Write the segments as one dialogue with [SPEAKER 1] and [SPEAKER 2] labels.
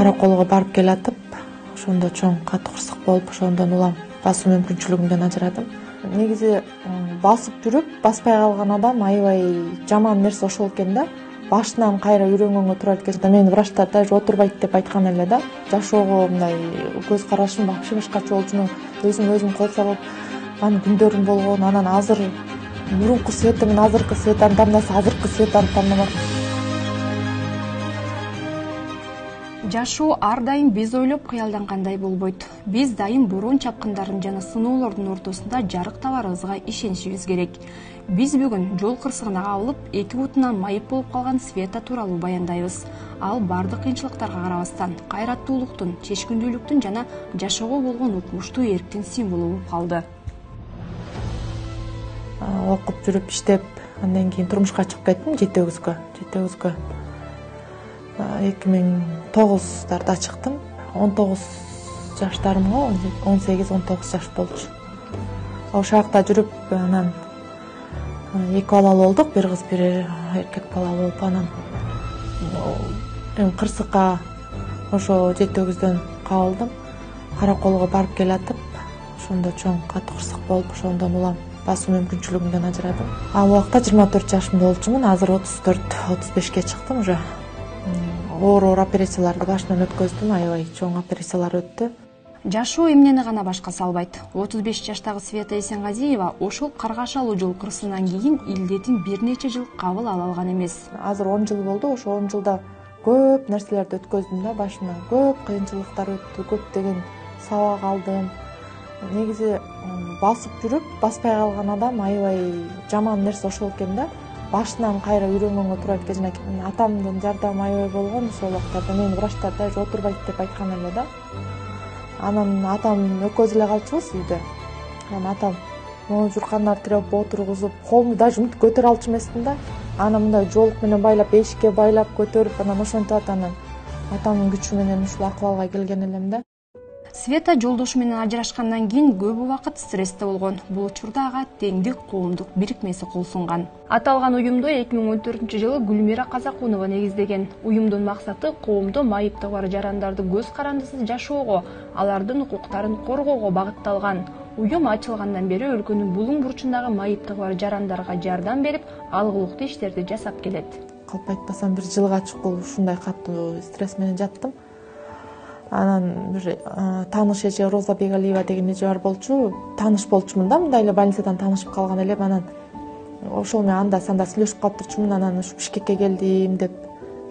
[SPEAKER 1] Караколго барып келатып, ошондо чоң катуу кырсык болуп, ошондон улам басуу мүмкүнчүлүгүмдөн ажырадым. Негизи басып жүрүп, баспай калган адам аябай жаман нерсе ошол экен да. Башынан кайра үйрөнгөнгө туура келет. Мени врачтар даже отурбайт деп айткан эле да. Жашоого мындай көз карашым вообще башкача болчу. Өзүм кол салып анын күндөрүм болгон. Анан азыр мурунку Света менен азыркы Светаны тандаса, азыркы Светаны тандамак.
[SPEAKER 2] Жашоо ар дайым биз ойлоп кыялдангандай болбойт. Биз дайым борон чапкындардын жана сыноолордун ортосунда жарык табарыбызга ишенишибиз керек. Биз бүгүн жол кырсыгына кабылып, эки бутунан майып болуп калган Света тууралуу баяндайбыз. Ал бардык кыйынчылыктарга карабастан кайраттуулуктун, чечкиндүүлүктүн жана жашоого болгон укмуштуу эрктин символу болуп калды.
[SPEAKER 1] Окуп жүрүп иштеп, андан кийин турмушка чыгып кеттим жети өгүзгө. 2009-дарда чыктым. 19 жаштарымга, 18-19 жаш болчу. Ошол жакта жүрүп, анан эки балалуу болдук, бир кыз, бир эркек балалуу болуп, анан кырсыкка ошо жети өгүздөн кабылдым. Караколго барып келатып, ошондо чоң катуу кырсык болуп, ошондон улам басуу мүмкүнчүлүгүмдөн ажырадым. Ал убакта 24 жашымда болчумун, азыр 34-35ке чыктым уже. Оор операцияларды башынан өткөздүм, аябай чоң операциялар өттү.
[SPEAKER 2] Жашоо эмнени гана башка салбайт. 35 жаштагы Света Эсенгазиева ошол каргашалуу жол кырсыгынан кийин илдетин бир нече жыл кабыл ала алган эмес.
[SPEAKER 1] Азыр 10 жыл болду, ошо 10 жылда көп нерселерди өткөздүм да, башынан көп кыйынчылыктар өттү, көптөгөн сабак алдым. Негизи басып жүрүп, баспай калган адам аябай жаман нерсе ошол экен да. Башынан кайра үйрөнгөнгө туура келет. Атамдын жардамы аябай болгон, ошол убактарда мени врачтар даже отурбайт деп айткан эле да. Анан атам экөөбүз эле калчубуз үйдө. Анан атам могу журкандар тиреп отургузуп, колумду даже мынтип көтөрө алчу эмесмин да. Анан мындай жолук менен байлап, эшикке байлап көтөрүп, анан ошентип анан атамдын күчү менен ушул акыбалга келген элем да.
[SPEAKER 2] Света жолдошу менен ажырашкандан кийин көп убакыт стрессте болгон. Бул учурда ага Теңдик коомдук бирикмеси кол сунган. Аталган уюмду 2014-жылы Гүлмира Казакунова негиздеген. Уюмдун максаты коомдо майыптыгы бар жарандарды көз карандысыз жашоого, алардын укуктарын коргоого багытталган. Уюм ачылгандан бери өлкөнүн булуң бурчундагы майыптыгы бар жарандарга жардам берип, алгылыктуу иштерди жасап келет.
[SPEAKER 1] Калп айтпасам, бир жылга чукул ушундай катуу стресс менен жаттым. Анан бир тааныш эже Роза Бегалиева деген эже бар болчу. Тааныш болчумун да, мындай эле больницадан таанышып калган элем. Анан ошол менен анда санда сүйлөшүп калып турчумун. Анан ушу Бишкекке келдим деп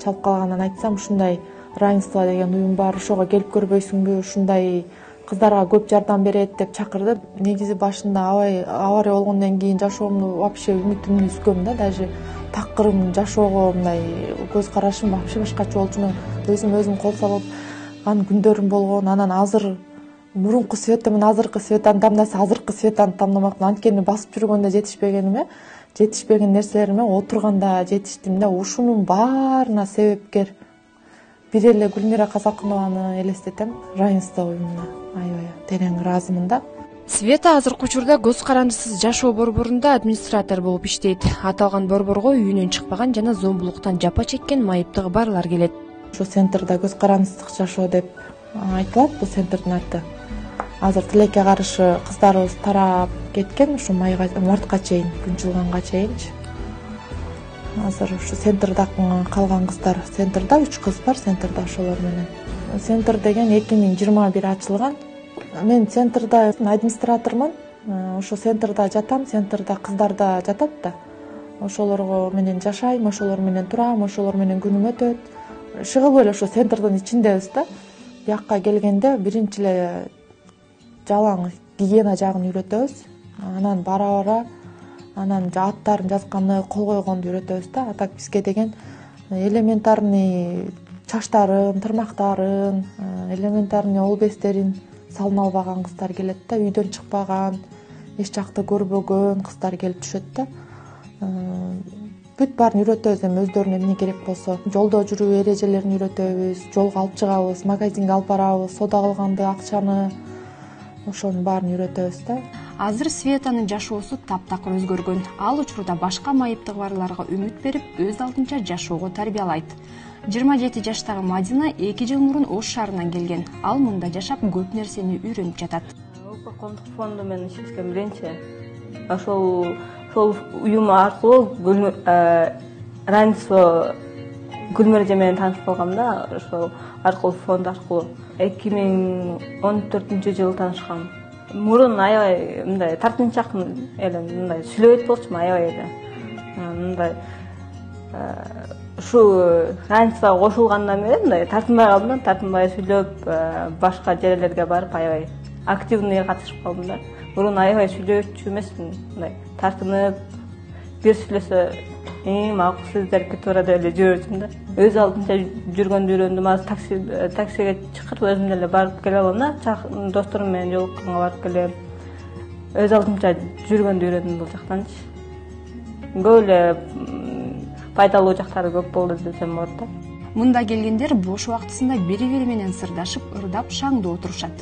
[SPEAKER 1] чалып калгандан айтсам, ушундай равенство деген уюм бар, ошого келип көрбөйсүңбү, ушундай кыздарга көп жардам берет деп чакырды. Негизи башында авария болгондон кийин жашоомду вообще үмүтүмдү үзгөм да, даже такырым жашоого мындай көз карашым вообще башкача болчу. Өзүм кол салып анын күндөрүм болгон. Анан азыр мурунку Света менен азыркы Светаны тандаса, азыркы Светаны тандамакмын. Анткени басып жүргөндө жетишпеген нерселериме отурганда жетиштим да. Ушунун баарына себепкер бир эле Гүлмира Казакунованы элестетем, равенство уюмуна аябай терең ыраазымын да.
[SPEAKER 2] Света азыркы учурда көз карандысыз жашоо борборунда администратор болуп иштейт. Аталган борборго үйүнөн чыкпаган жана зомбулуктан жапа чеккен майыптыгы барлар келет.
[SPEAKER 1] Ошо центрда көз карандысыздык жашоо деп айтылат, бул центрдин аты. Азыр тилекке каршы кыздарыбыз тарап кеткен, ушу мартка чейин, күн жылганга чейинчи. Азыр ушу центрда калган кыздар, центрда 3 кыз бар, центрда ошолор менен. Центр деген 2021 ачылган. Мен центрда администратормун. Ошо центрда жатам, центрда кыздар да жатат да. Ошолорго менен жашайм, ошолор менен турам, ошолор менен күнүм өтөт. Чыгып эле ошо центрдин ичиндебиз да. Бияка келгенде биринчи эле жалаң гигиена жагын үйрөтөбүз. Анан бара анан аттарын жазганды, кол койгонду үйрөтөбүз да. А так бизге деген элементарный чачтарын, тырмактарын, элементарный ол бестерин салына албаган кыздар келет да. Үйдөн чыкпаган, эч жакты көрбөгөн кыздар келип түшөт да. Бүт баарын үйрөтөбүз, эми өздөрүнө эмне керек болсо. Жолдо жүрүү эрежелерин үйрөтөбүз, жолго алып чыгабыз, магазинге алып барабыз, соода кылганды, акчаны, ошонун баарын үйрөтөбүз да.
[SPEAKER 2] Азыр Светанын жашоосу таптакыр өзгөргөн. Ал учурда башка майыптыгы барларга үмүт берип, өз алдынча жашоого тарбиялайт. 27 жаштагы Мадина 2 жыл мурун Ош шаарынан келген. Ал мында жашап көп нерсени үйрөнүп жатат.
[SPEAKER 3] Улуттук коомдук фонду менен иштешкен биринчи. Ошол уюм аркылуу равенство Гүлмүрөжө менен таанышып калгам да. Ошол аркылуу фонд аркылуу 2014-жылы таанышкам. Мурун аябай мындай тартынчак эле мындай сүйлөбөйт болчумун, аябай эле. Мындай ушу равенствого кошулгандан бери мындай тартынбай калдым, тартынбай сүйлөп, башка жерлерге барып аябай активный катышып калдым да. Мурун аябай сүйлөөчү эмесмин, мындай тартынып бир сүйлөсө макул сөздөргө туура деп эле жүрчүмүн да. Өз алдынча жүргөндү үйрөндүм. Азыр таксиге чыгып өзүм деле барып келе алам да. Досторум менен жолукканга барып келем. Өз алдынча жүргөндү үйрөндүм бул жактанчы. Көп эле пайдалуу жактары көп болду десем болот да.
[SPEAKER 2] Мында келгендер бош убактысында бири-бири менен сырдашып, ырдап, шаңдуу отурушат.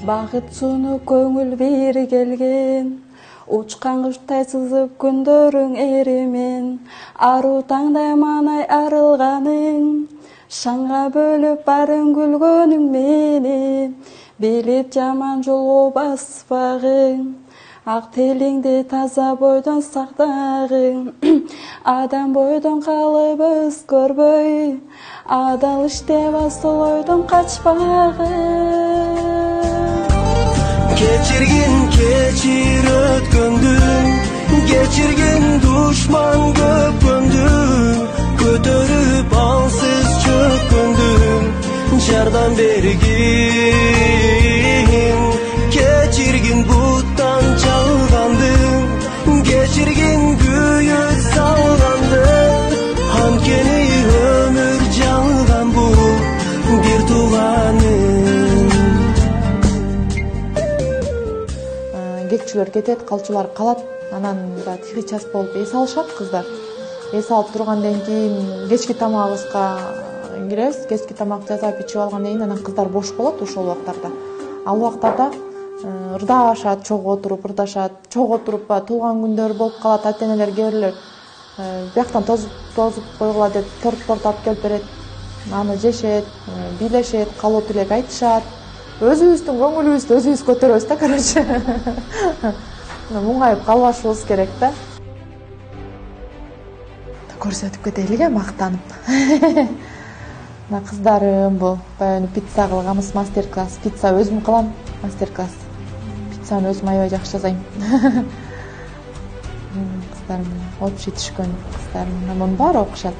[SPEAKER 4] Багыт сууну көңүл бири келген, учкан куштай сызып күндөрүң эримен, аруу таңдай маанай арылганың, шаңга бөлүп барын күлгөнүң мени, билип жаман жолго баспагың, ак тилиңди таза бойдон сактагың, адам бойдон калып өзгөрбөй, адал иштеп асыл ойдон качпагың.
[SPEAKER 5] Keçir ötkөndүң, geçirgin duşman köpkөndүң, көтөрүп алсыз чөккөндүң, жардам бергин. Keçirgin буттан чалгандың, geçirgin күйөт салгандың, анткени өмүр жалган бул бир тууганың.
[SPEAKER 1] Кекчилер кетет, калчулар калат. Анан да тихий час болуп эс алышат кыздар. Эс алып тургандан кийин кечки тамагыбызга киребиз. Кечки тамак жасап ичип алгандан кийин анан кыздар бош болот ошол убактарда. Ал убактарда ырдашат, чогуу отуруп ырдашат. Чогуу отуруп туулган күндөр болуп калат. Ата-энелер кээ бирлер бияктан тозуп койгула деп торт алып келип берет. Аны жешет, бийлешет, калоо тилек айтышат. Өзүбүздүн көңүлүбүздү өзүбүз көтөрөбүз да, короче. Муңайып калбашыбыз керек да. Көрсөтүп кетелиге мактанып. Мына кыздарым бул баягы пицца кылганбыз, мастер-класс. Пицца өзүм кылам, мастер-класс. Пиццаны өзүм аябай жакшы жасайм. Кыздарым общий түшкөн кыздарым, мунун баары окушат.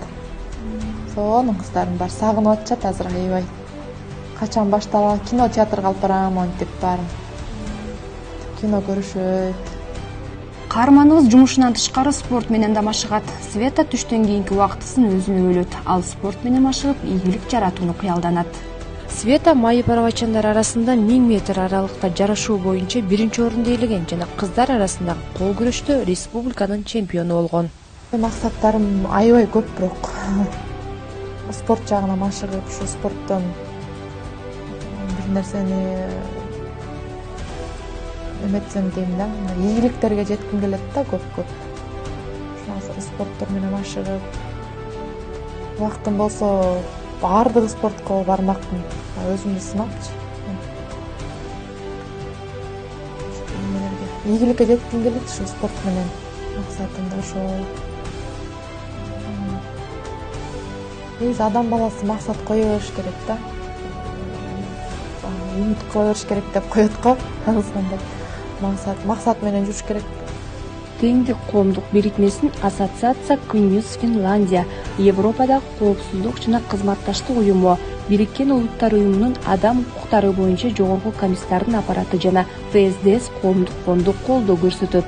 [SPEAKER 1] Сонун кыздарым бар, сагынып атышат азыр аябай. Качан башталат, кино театрга алып барам, монтип баарын. Кино көрүшөт.
[SPEAKER 2] Каарманыбыз жумушунан тышкары спорт менен да машыгат. Света түштөн кийинки убактысын өзүнө бөлөт. Ал спорт менен машыгып, ийгилик жаратууну кыялданат. Света майып арабачандар арасында 1000 метр аралыкта жарышуу боюнча биринчи орунду ээлеген жана кыздар арасындагы кол күрөштө республиканын чемпиону болгон.
[SPEAKER 1] Максаттарым аябай көп, бирок спорт жагына машыгып, ушу спорттон бир нерсени эметсем дейм да, ийгиликтерге жетким келет да көп. Ошо спорттор менен машыгып, убактым болсо баардык спортко бармакмын, өзүмдү сынапчы. Ийгиликке жетким келет ушу спорт менен, максатым да ошол. Негизи адам баласы максат кое бериш керек да. Үмүт кое бериш керек деп коет го. Андай максат менен жүрүш керек.
[SPEAKER 2] Теңдик коомдук бирикмесин Ассоциация Күнүс Финляндия, Европадагы коопсуздук жана кызматташтык уюму, Бириккен Улуттар уюмунун адам укуктары боюнча жогорку комиссарынын аппараты жана ФСДС коомдук фонду колдоо көрсөтөт.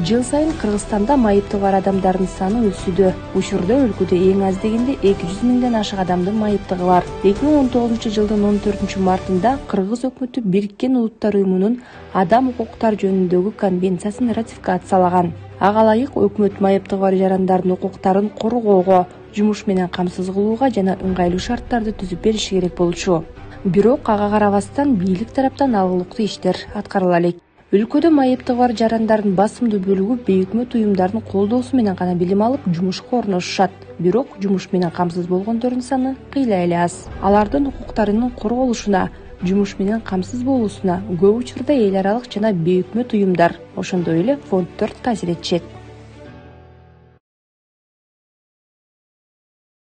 [SPEAKER 2] Жыл сайын Кыргызстанда майыпты бар адамдардын саны өсүүдө. Учурда өлкөдө эң аз дегенде 200 миңден ашык адамдын майыптыгы бар. 2019-жылдын 14-мартында Кыргыз өкмөтү Бириккен Улуттар уюмунун адам укуктары жөнүндөгү конвенциясын ратификациялаган. Ага ылайык өкмөт майыптыгы бар жарандардын укуктарын коргоого, жумуш менен камсыз кылууга жана ыңгайлуу шарттарды түзүп бериши керек болчу. Бирок ага карабастан бийлик тараптан алгылыктуу иштер аткарыла элек. Өлкөдө майыптыгы бар жарандардын басымдуу бөлүгү бейөкмөт уюмдардын колдоосу менен гана билим алып жумушка орношушат. Бирок жумуш менен камсыз болгондордун саны кыйла эле аз. Алардын укуктарынын корголушуна, жумуш менен камсыз болуусуна көп учурда эл аралык жана бейөкмөт уюмдар, ошондой эле фонддор таасир этишет.